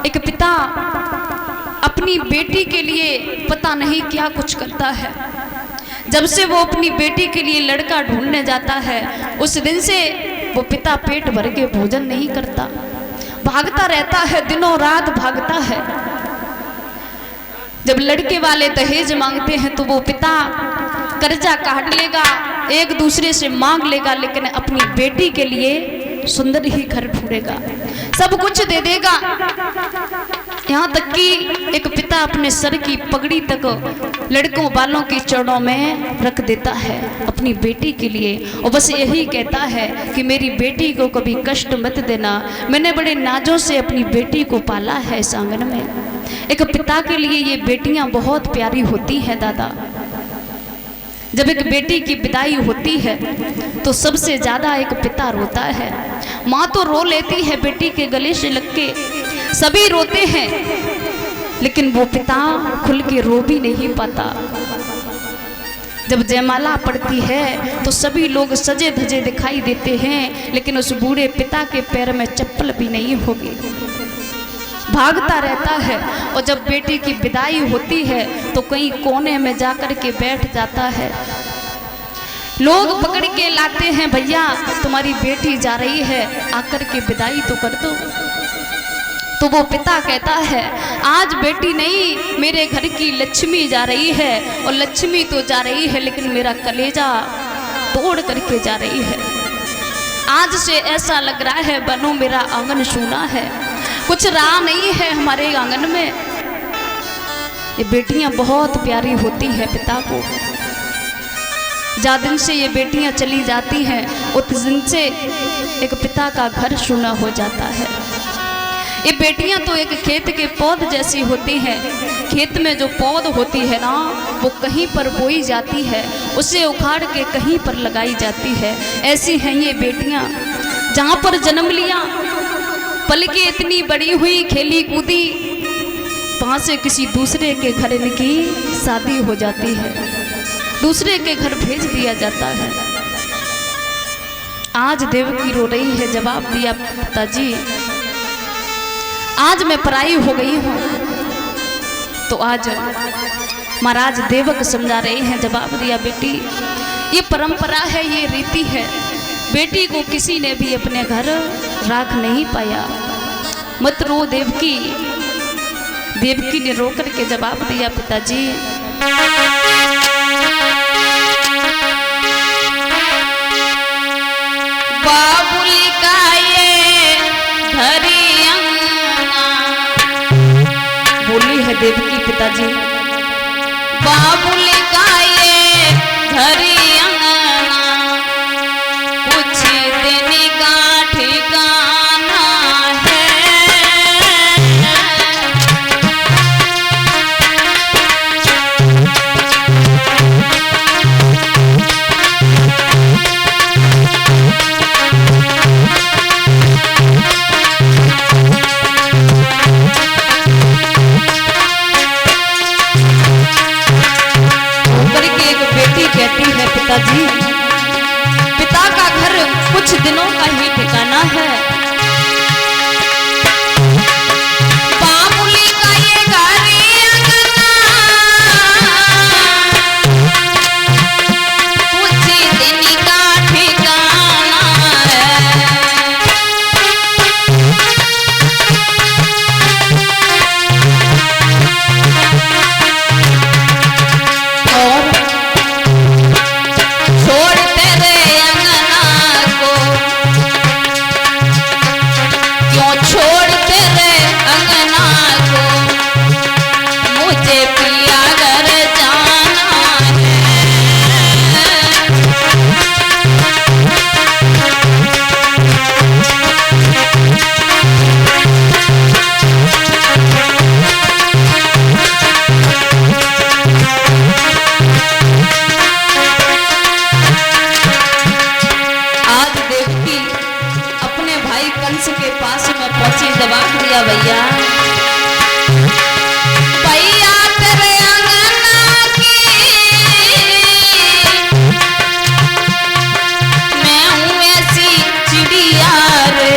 एक पिता अपनी बेटी के लिए पता नहीं क्या कुछ करता है। जब से वो अपनी बेटी के लिए लड़का ढूंढने जाता है, उस दिन से वो पिता पेट भर के भोजन नहीं करता, भागता रहता है, दिनों रात भागता है। जब लड़के वाले दहेज मांगते हैं तो वो पिता कर्जा काट लेगा, एक दूसरे से मांग लेगा, लेकिन अपनी बेटी के लिए सुंदर ही घर ढूंढेगा, सब कुछ दे देगा। यहाँ तक कि एक पिता अपने सर की पगड़ी तक लड़कों वालों के चरणों में रख देता है अपनी बेटी के लिए, और बस यही कहता है कि मेरी बेटी को कभी कष्ट मत देना, मैंने बड़े नाजों से अपनी बेटी को पाला है इस आंगन में। एक पिता के लिए ये बेटियां बहुत प्यारी होती हैं दादा। जब एक बेटी की विदाई होती है तो सबसे ज्यादा एक पिता रोता है। माँ तो रो लेती है बेटी के गले से लग के, सभी रोते हैं, लेकिन वो पिता खुल के रो भी नहीं पाता। जब जयमाला पड़ती है तो सभी लोग सजे धजे दिखाई देते हैं, लेकिन उस बूढ़े पिता के पैर में चप्पल भी नहीं होगी, भागता रहता है। और जब बेटी की विदाई होती है तो कहीं कोने में जाकर के बैठ जाता है, लोग पकड़ के लाते हैं, भैया तुम्हारी बेटी जा रही है, आकर के विदाई तो कर दो। तो वो पिता कहता है आज बेटी नहीं, मेरे घर की लक्ष्मी जा रही है, और लक्ष्मी तो जा रही है लेकिन मेरा कलेजा तोड़ करके जा रही है। आज से ऐसा लग रहा है बनो मेरा आंगन सूना है, कुछ रहा नहीं है हमारे आंगन में। ये बेटियां बहुत प्यारी होती हैं पिता को। जा दिन से ये बेटियां चली जाती हैं, उस दिन से एक पिता का घर सूना हो जाता है। ये बेटियां तो एक खेत के पौध जैसी होती हैं। खेत में जो पौध होती है ना, वो कहीं पर बोई जाती है, उसे उखाड़ के कहीं पर लगाई जाती है। ऐसी हैं ये बेटियां, जहाँ पर जन्म लिया, पल के इतनी बड़ी हुई, खेली कूदी, वहाँ से किसी दूसरे के घर इनकी शादी हो जाती है, दूसरे के घर भेज दिया जाता है। आज देवकी रो रही है, जवाब दिया पिताजी आज मैं पराई हो गई हूँ। तो आज महाराज देवक समझा रहे हैं, जवाब दिया बेटी ये परंपरा है, ये रीति है, बेटी को किसी ने भी अपने घर राख नहीं पाया, मत रो देवकी। देवकी ने रो करके जवाब दिया पिताजी बाबुली का ये घरी बोली है देवकी पिताजी, बाबुली का ये घरी अंगना कुछ दिन का ठिकाना है। कहती है पिताजी पिता का घर कुछ दिनों का ही ठिकाना है। बाबुली का ये घरी अंगना कुछ दिन का ठिकाना है। और जवाब दिया भैया भैया तेरे अंगना की मैं हूँ ऐसी चिड़िया रे,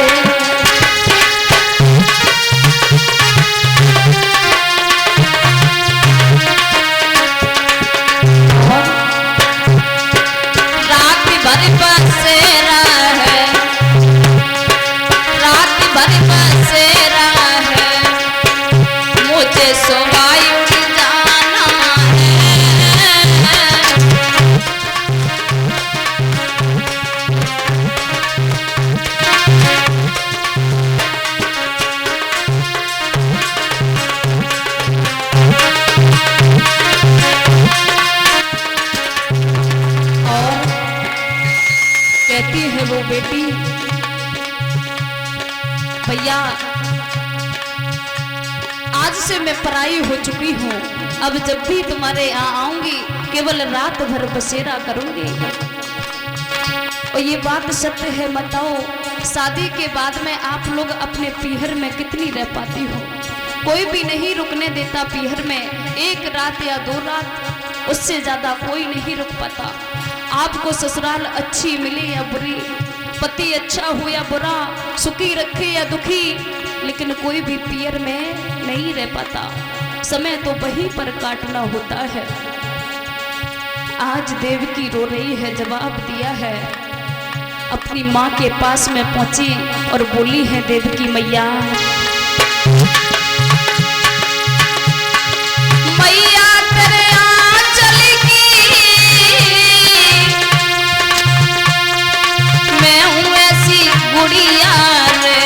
भैया आज से मैं पराई हो चुकी हूँ, अब जब भी तुम्हारे यहाँ आऊंगी केवल रात भर बसेरा करूंगी। और ये बात सत्य है, बताओ शादी के बाद में आप लोग अपने पीहर में कितनी रह पाती हो? कोई भी नहीं रुकने देता पीहर में, एक रात या 2 रात, उससे ज्यादा कोई नहीं रुक पाता। आपको ससुराल अच्छी मिले या बुरी, पति अच्छा हो या बुरा, सुखी रखे या दुखी, लेकिन कोई भी पीहर में नहीं रह पाता। समय तो वहीं पर काटना होता है। आज देवकी रो रही है, जवाब दिया है, अपनी माँ के पास में पहुंची और बोली है देवकी मैया, मैया तेरे आंचल की मैं हूँ ऐसी गुड़िया रे,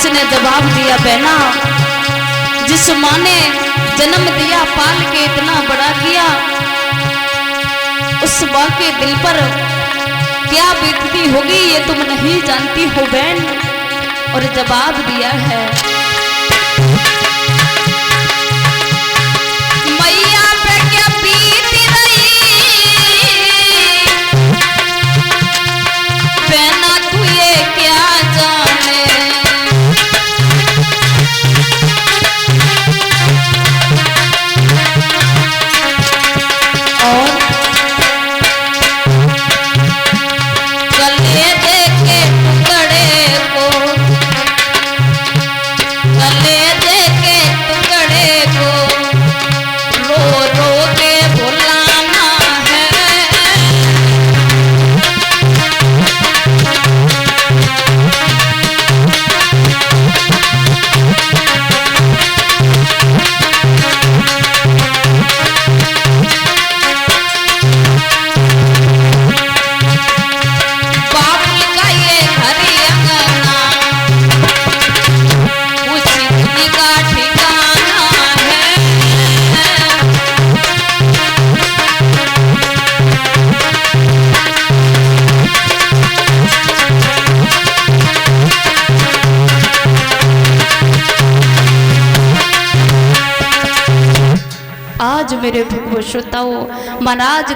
ने जवाब दिया, बहना जिस माँ ने जन्म दिया, पाल के इतना बड़ा किया, उस माँ के दिल पर क्या बीतती होगी ये तुम नहीं जानती हो बहन। और जवाब दिया है, मैया पे क्या बीती रही बहना, तू ये क्या जाने, आज मेरे श्रोताओं महाराज